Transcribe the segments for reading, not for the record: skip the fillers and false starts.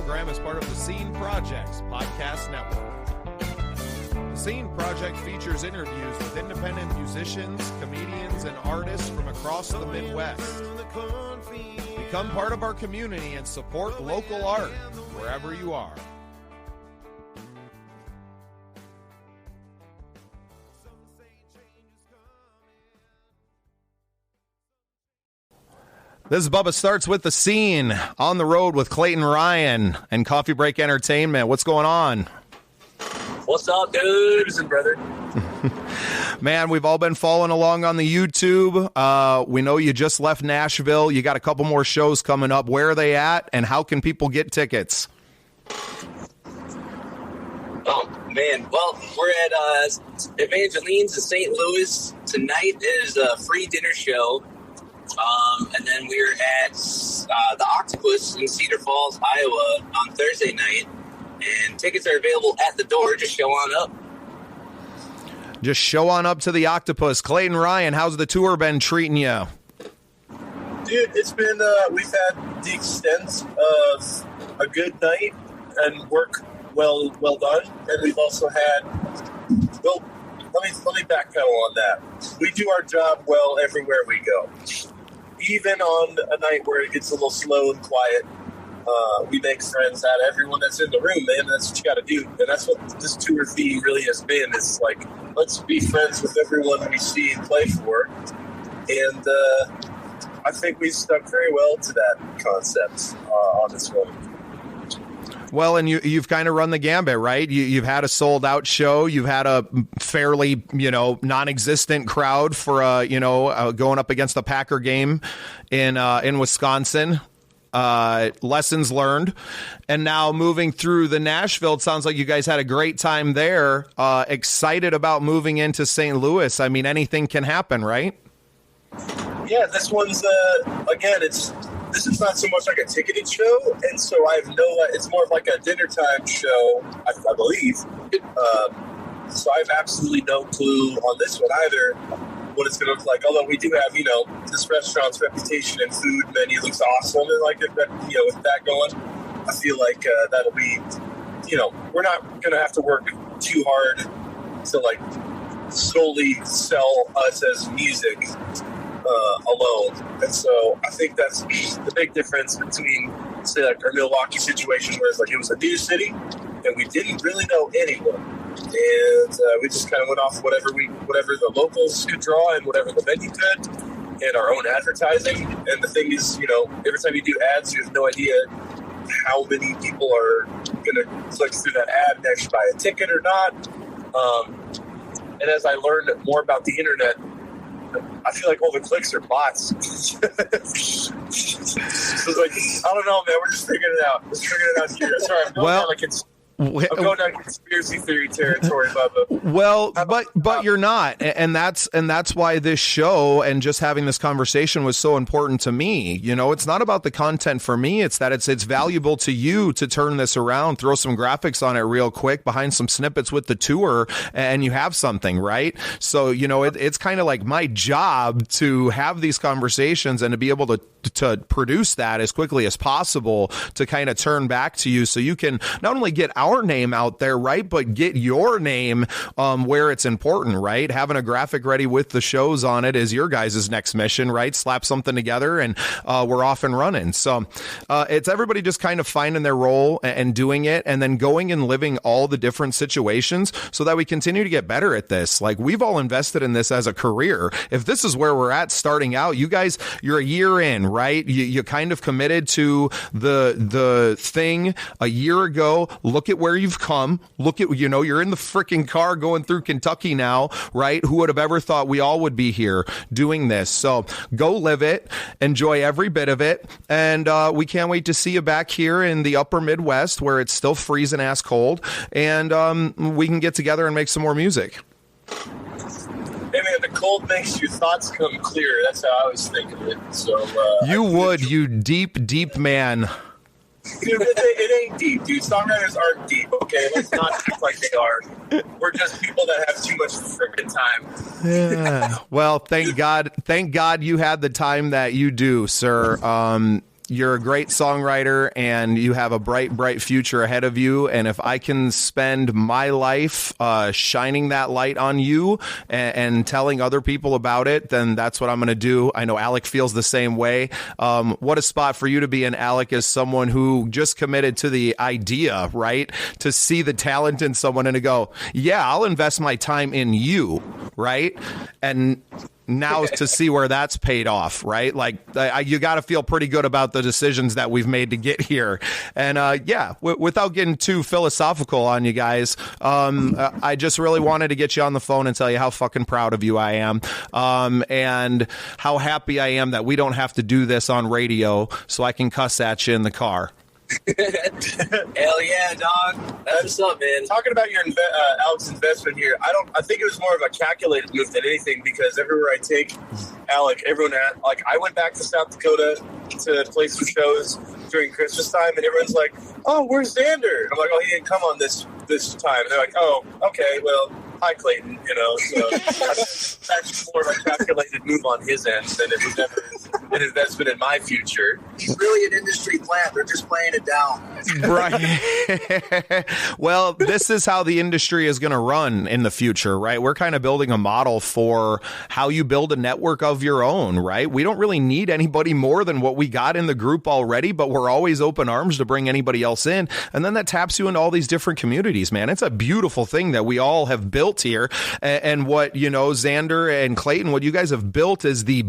program is part of the Scene Project's podcast network. The Scene Project features interviews with independent musicians, comedians, and artists from across the Midwest. Become part of our community and support local art wherever you are. This is Bubba Startz with The Scene, on the road with Clayton Ryan and Coffee Break Entertainment. What's going on? What's up, dudes and brother? Man, we've all been following along on the YouTube. We know you just left Nashville. You got a couple more shows coming up. Where are they at, and how can people get tickets? Oh, man. Well, we're at Evangeline's in St. Louis. Tonight is a free dinner show. And then we're at the Octopus in Cedar Falls, Iowa on Thursday night. And tickets are available at the door. Just show on up. Just show on up to the Octopus. Clayton Ryan, how's the tour been treating you? Dude, it's been, we've had the extent of a good night and work well done. And we've also had, well, let me backpedal on that. We do our job well everywhere we go. Even on a night where it gets a little slow and quiet, we make friends out of everyone that's in the room, man. That's what you got to do. And that's what this tour theme really has been. It's like, let's be friends with everyone we see and play for. And I think we stuck very well to that concept on this one. Well, and you've kind of run the gambit, right? You've had a sold-out show. You've had a fairly, non-existent crowd for, going up against the Packer game in Wisconsin. Lessons learned. And now moving through the Nashville, it sounds like you guys had a great time there. Excited about moving into St. Louis. I mean, anything can happen, right? Yeah, this one's, this is not so much like a ticketed show, and so I have it's more of like a dinner time show, I believe. So I have absolutely no clue on this one either, what it's going to look like. Although we do have, this restaurant's reputation and food menu looks awesome, and with that going, I feel like that'll be, we're not going to have to work too hard to solely sell us as music alone. And so I think that's the big difference between, say, like our Milwaukee situation, where it was a new city and we didn't really know anyone, and we just kind of went off whatever the locals could draw and whatever the venue could, and our own advertising. And the thing is, every time you do ads, you have no idea how many people are going to click through that ad and actually buy a ticket or not. And as I learned more about the internet, I feel like all the clicks are bots. So it's like, I don't know, man. We're just figuring it out. Here. Sorry, I'm going down conspiracy theory territory, Bubba. Well, but you're not, and that's why this show and just having this conversation was so important to me. It's not about the content for me. It's that it's valuable to you to turn this around, throw some graphics on it real quick behind some snippets with the tour, and you have something, right? So it's kind of like my job to have these conversations and to be able to produce that as quickly as possible to kind of turn back to you, so you can not only get our name out there, right, but get your name where it's important, right? Having a graphic ready with the shows on it is your guys' next mission, right? Slap something together and we're off and running. So it's everybody just kind of finding their role and doing it, and then going and living all the different situations so that we continue to get better at this. Like, we've all invested in this as a career. If this is where we're at starting out, you guys, you're a year in, right? You kind of committed to the thing a year ago. Look at where you've come. Look at, you're in the freaking car going through Kentucky now, right? Who would have ever thought we all would be here doing this? So go live it, enjoy every bit of it. And we can't wait to see you back here in the upper Midwest, where it's still freezing ass cold, and we can get together and make some more music. Hey man, the cold makes your thoughts come clear. That's how I was thinking of it. So you deep man. Dude, it ain't deep, dude. Songwriters aren't deep, okay? Let's not act like they are. We're just people that have too much freaking time. Yeah. Well, thank God you had the time that you do, sir. You're a great songwriter, and you have a bright, bright future ahead of you. And if I can spend my life shining that light on you and telling other people about it, then that's what I'm going to do. I know Alec feels the same way. What a spot for you to be in, Alec, as someone who just committed to the idea, right? To see the talent in someone and to go, yeah, I'll invest my time in you, right? And now to see where that's paid off, right? Like, you got to feel pretty good about the decisions that we've made to get here. And without getting too philosophical on you guys, I just really wanted to get you on the phone and tell you how fucking proud of you I am, and how happy I am that we don't have to do this on radio so I can cuss at you in the car. Hell yeah, dog. That's what's up, man. Talking about your Alec's investment here, I think it was more of a calculated move than anything, because everywhere I take Alec, I went back to South Dakota to play some shows during Christmas time, and everyone's like, "Oh, where's Zander?" I'm like, "Oh, he didn't come on this time." And they're like, "Oh, okay, well, hi, Clayton." So that's more of a calculated move on his end than it was ever an investment in my future. He's really an industry plant. They're just playing it down. Right. Well, this is how the industry is going to run in the future, right? We're kind of building a model for how you build a network of your own, right? We don't really need anybody more than what we got in the group already, but we're always open arms to bring anybody else in. And then that taps you into all these different communities, man. It's a beautiful thing that we all have built here. And what, Zander and Clayton, what you guys have built is the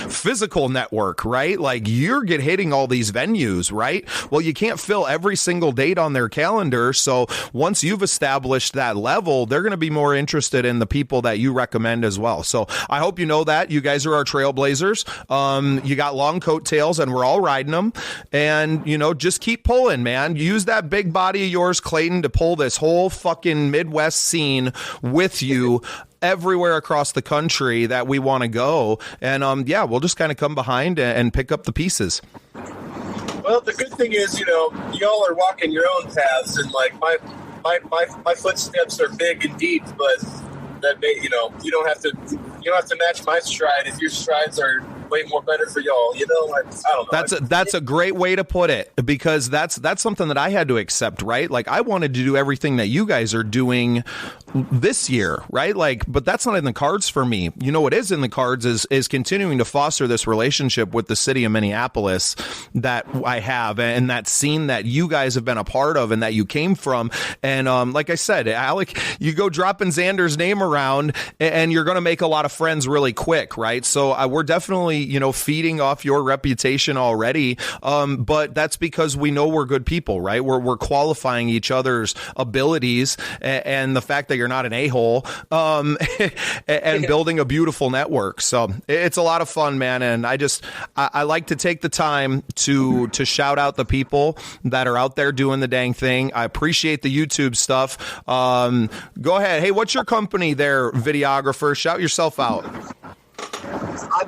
physical network, right? Like, you're hitting all these venues, right? Well, you can't fill every single date on their calendar. So once you've established that level, they're going to be more interested in the people that you recommend as well. So I hope you know that. You guys are our trailblazers. You got long coattails, and we're all riding them. And, just keep pulling, man. Use that big body of yours, Clayton, to pull this whole fucking Midwest scene with you everywhere across the country that we want to go. And we'll just kind of come behind and pick up the pieces. Well, the good thing is, y'all are walking your own paths, and like my footsteps are big and deep, but that you don't have to match my stride if your strides are way more better for y'all. I don't know. That's a great way to put it, because that's something that I had to accept, right? Like, I wanted to do everything that you guys are doing this year, right? Like, but that's not in the cards for me. What is in the cards is continuing to foster this relationship with the city of Minneapolis that I have, and that scene that you guys have been a part of and that you came from. And like I said, Alec, you go dropping Zander's name around and you're going to make a lot of friends really quick, right? So we're definitely, feeding off your reputation already. But that's because we know we're good people, right? We're qualifying each other's abilities and the fact that you're not an a-hole, and building a beautiful network. So it's a lot of fun, man. And I like to take the time to shout out the people that are out there doing the dang thing. I appreciate the YouTube stuff. Go ahead. Hey, what's your company there, videographer? Shout yourself out.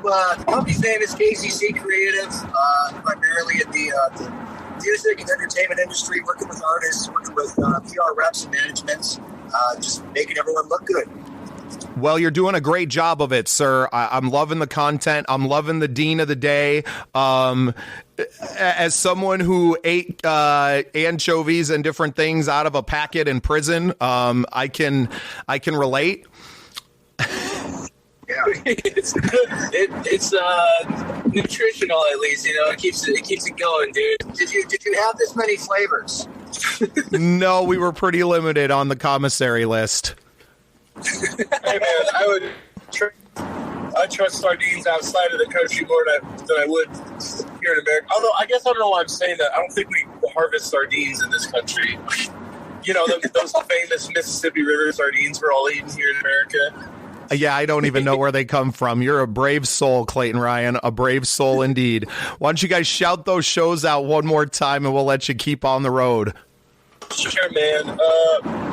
The company's name is KCC Creative, primarily in the music and entertainment industry, working with artists, working with PR reps and managements, just making everyone look good. Well, you're doing a great job of it, sir. I'm loving the content. I'm loving the Dean of the Day. As someone who ate anchovies and different things out of a packet in prison, I can relate. Yeah. It's nutritional, at least. It keeps it going, dude. Did you have this many flavors? No, we were pretty limited on the commissary list. Hey man, I trust sardines outside of the country more than I would here in America. Although I guess I don't know why I'm saying that. I don't think we harvest sardines in this country. Those famous Mississippi River sardines we're all eating here in America. Yeah, I don't even know where they come from. You're a brave soul, Clayton Ryan, a brave soul indeed. Why don't you guys shout those shows out one more time, and we'll let you keep on the road. Sure, man.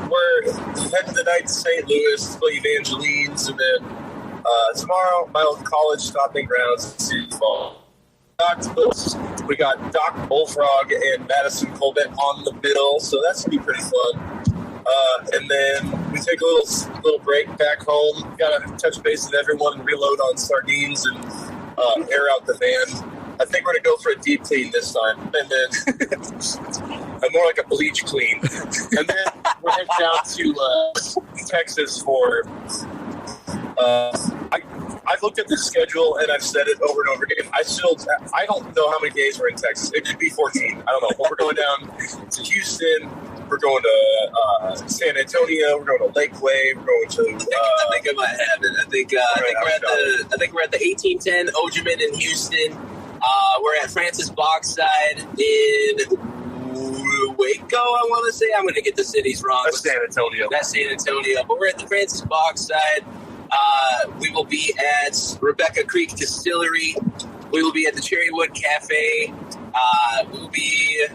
We're heading tonight to St. Louis to play Evangeline's, and then tomorrow, my old college stopping grounds in Cedar Falls. We got Doc Bullfrog and Madison Colbert on the bill, so that's going to be pretty fun. And then we take a little break back home. Got to touch base with everyone and reload on sardines and air out the van. I think we're going to go for a deep clean this time. And then more like a bleach clean. And then we're heading down to Texas for... I've looked at the schedule and I've said it over and over again. I don't know how many days we're in Texas. It could be 14. I don't know. But we're going down to Houston. We're going to San Antonio. We're going to Lakeway. We're going to. I think I might have it. I think we're at the 1810 Ojiman in Houston. We're at Francis Boxside in Waco. I want to say I'm going to get the cities wrong. That's San Antonio. That's San Antonio. But we're at the Francis Boxside. We will be at Rebecca Creek Distillery. We will be at the Cherrywood Cafe. We will be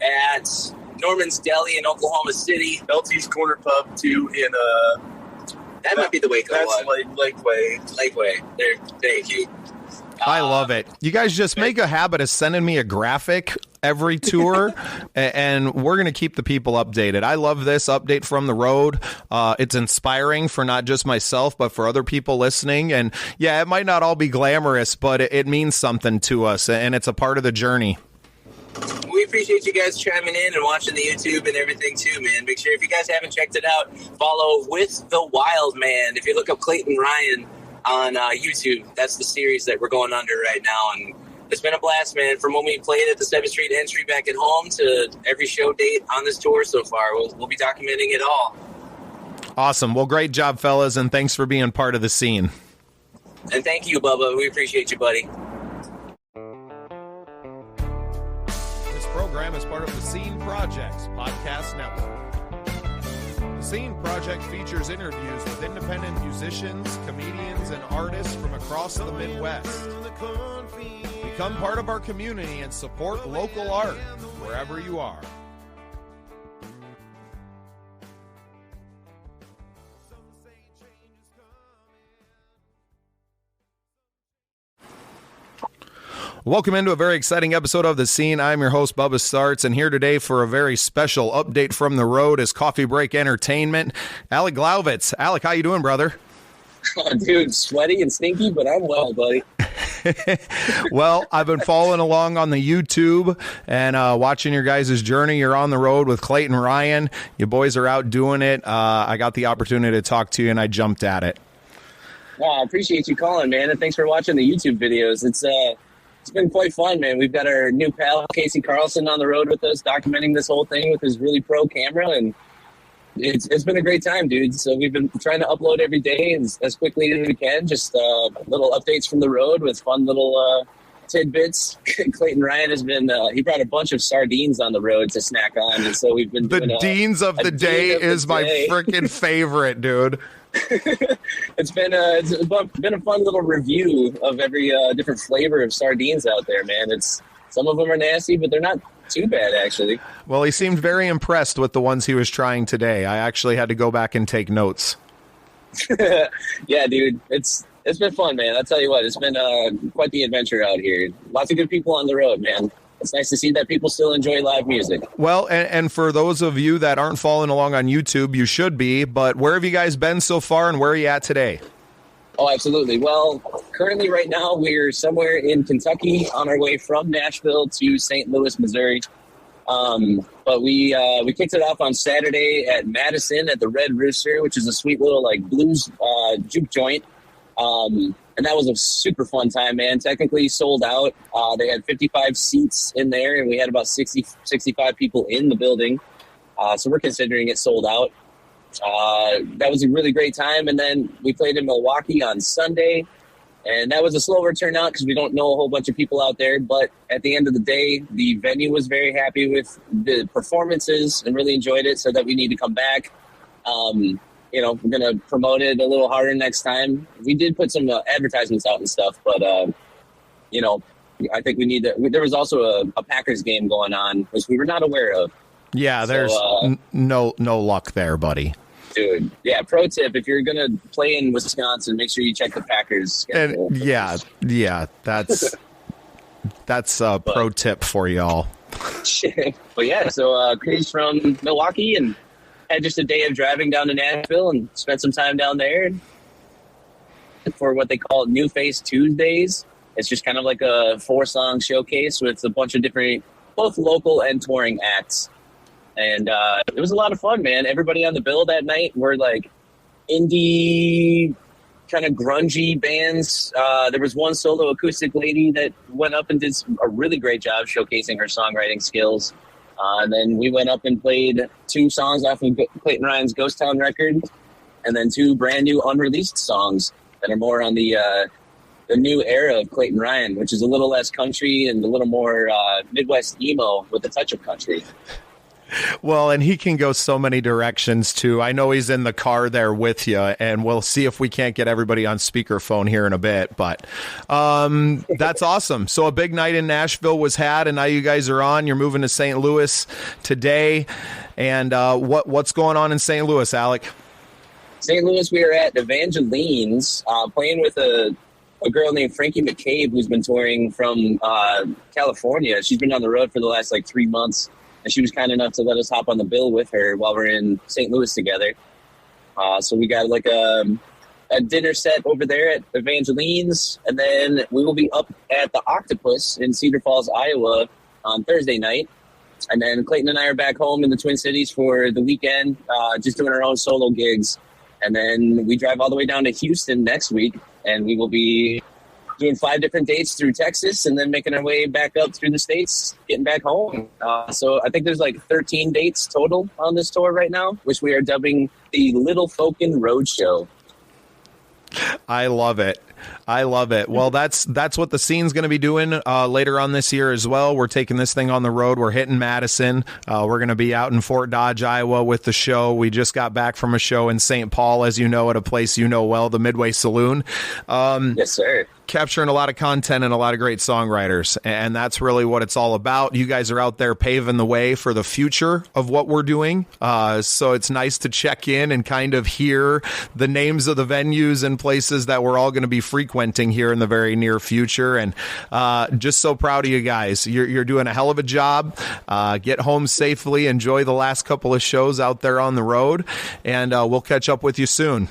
at Norman's Deli in Oklahoma City. LT's Corner Pub too in that might be the Waco that's one. Lakeway. There, thank you. I love it. You guys just make a habit of sending me a graphic every tour, and we're going to keep the people updated. I love this update from the road. It's inspiring for not just myself, but for other people listening. And yeah, it might not all be glamorous, but it means something to us, and it's a part of the journey. We appreciate you guys chiming in and watching the YouTube and everything too, man. Make sure if you guys haven't checked it out, follow With the Wild Man. If you look up Clayton Ryan on YouTube, that's the series that we're going under right now, and it's been a blast, man. From when we played at the 7th Street Entry back at home to every show date on this tour so far, we'll be documenting it all. Awesome. Well, great job, fellas, and thanks for being part of the scene. And thank you, Bubba. We appreciate you, buddy. This program is part of the Scene Project's podcast network. The Scene Project features interviews with independent musicians, comedians, and artists from across the Midwest. Become part of our community and support local art wherever you are. Welcome into a very exciting episode of The Scene. I'm your host, Bubba Startz, and here today for a very special update from the road is Coffee Break Entertainment. Alec Glauvitz. Alec, how you doing, brother? Oh, dude, sweaty and stinky, but I'm well, buddy. Well, I've been following along on the YouTube and watching your guys' journey. You're on the road with Clayton Ryan. You boys are out doing it. I got the opportunity to talk to you, and I jumped at it. Wow, I appreciate you calling, man, and thanks for watching the YouTube videos. It's been quite fun, man. We've got our new pal, Casey Carlson, on the road with us, documenting this whole thing with his really pro camera, and it's been a great time, dude. So we've been trying to upload every day as quickly as we can, just little updates from the road with fun little tidbits. Clayton Ryan has been, he brought a bunch of sardines on the road to snack on, and so we've been doing the Deans of the Day is my freaking favorite, dude. It's been a fun little review of every different flavor of sardines out there, man. Some of them are nasty, but they're not too bad, actually. Well, he seemed very impressed with the ones he was trying today. I actually had to go back and take notes. Yeah, dude, it's been fun, man. I'll tell you what, it's been quite the adventure out here. Lots of good people on the road, man. It's nice to see that people still enjoy live music. Well, and for those of you that aren't following along on YouTube, you should be. But where have you guys been so far, and where are you at today? Oh, absolutely. Well, currently right now we're somewhere in Kentucky on our way from Nashville to St. Louis, Missouri. But we kicked it off on Saturday at Madison at the Red Rooster, which is a sweet little like blues juke joint. And that was a super fun time, man. Technically sold out. They had 55 seats in there, and we had about 65 people in the building. So we're considering it sold out. That was a really great time. And then we played in Milwaukee on Sunday, and that was a slower turnout because we don't know a whole bunch of people out there. But at the end of the day, the venue was very happy with the performances and really enjoyed it, so that we need to come back. We're going to promote it a little harder next time. We did put some advertisements out and stuff, but, I think we need to. There was also a Packers game going on, which we were not aware of. Yeah, there's no luck there, buddy. Dude, yeah, pro tip, if you're going to play in Wisconsin, make sure you check the Packers schedule. And yeah, that's a pro tip for y'all. But yeah, so Chris from Milwaukee, and had just a day of driving down to Nashville and spent some time down there for what they call New Face Tuesdays. It's just kind of like a 4-song showcase with a bunch of different, both local and touring acts. And it was a lot of fun, man. Everybody on the bill that night were like indie, kind of grungy bands. There was one solo acoustic lady that went up and did a really great job showcasing her songwriting skills. And then we went up and played 2 songs off of Clayton Ryan's Ghost Town record, and then 2 brand new unreleased songs that are more on the new era of Clayton Ryan, which is a little less country and a little more Midwest emo with a touch of country. Well, and he can go so many directions, too. I know he's in the car there with you, and we'll see if we can't get everybody on speakerphone here in a bit. But that's awesome. So a big night in Nashville was had, and now you guys are on. You're moving to St. Louis today. And what's going on in St. Louis, Alec? St. Louis, we are at Evangeline's, playing with a girl named Frankie McCabe, who's been touring from California. She's been on the road for the last 3 months. And she was kind enough to let us hop on the bill with her while we're in St. Louis together. So we got a dinner set over there at Evangeline's. And then we will be up at the Octopus in Cedar Falls, Iowa on Thursday night. And then Clayton and I are back home in the Twin Cities for the weekend, just doing our own solo gigs. And then we drive all the way down to Houston next week. And we will be doing 5 different dates through Texas and then making our way back up through the States, getting back home. So I think there's 13 dates total on this tour right now, which we are dubbing the Little Folkin' Roadshow. I love it. Well, that's what the scene's going to be doing later on this year as well. We're taking this thing on the road. We're hitting Madison. We're going to be out in Fort Dodge, Iowa with the show. We just got back from a show in St. Paul, as you know, at a place you know well, the Midway Saloon. Yes, sir. Capturing a lot of content and a lot of great songwriters. And that's really what it's all about. You guys are out there paving the way for the future of what we're doing. So it's nice to check in and kind of hear the names of the venues and places that we're all going to be frequenting here in the very near future. And just so proud of you guys. You're doing a hell of a job. Get home safely. Enjoy the last couple of shows out there on the road. And we'll catch up with you soon.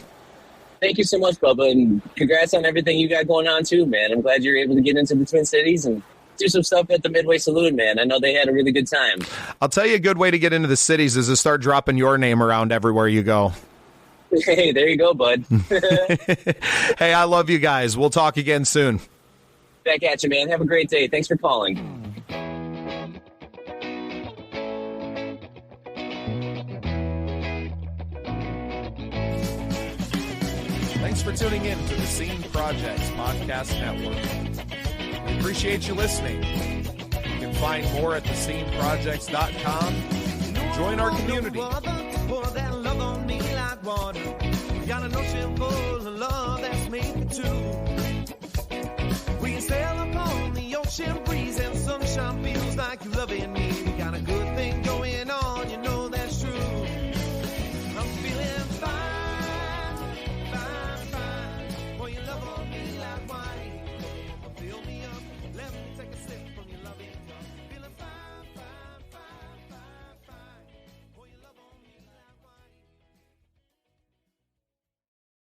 Thank you so much, Bubba, and congrats on everything you got going on, too, man. I'm glad you're able to get into the Twin Cities and do some stuff at the Midway Saloon, man. I know they had a really good time. I'll tell you a good way to get into the cities is to start dropping your name around everywhere you go. Hey, there you go, bud. Hey, I love you guys. We'll talk again soon. Back at you, man. Have a great day. Thanks for calling. Thanks for tuning in to the Scene Projects Podcast Network. We appreciate you listening. You can find more at thesceneprojects.com. Join our community. We sail upon the ocean breeze and sunshine feels like you loving me.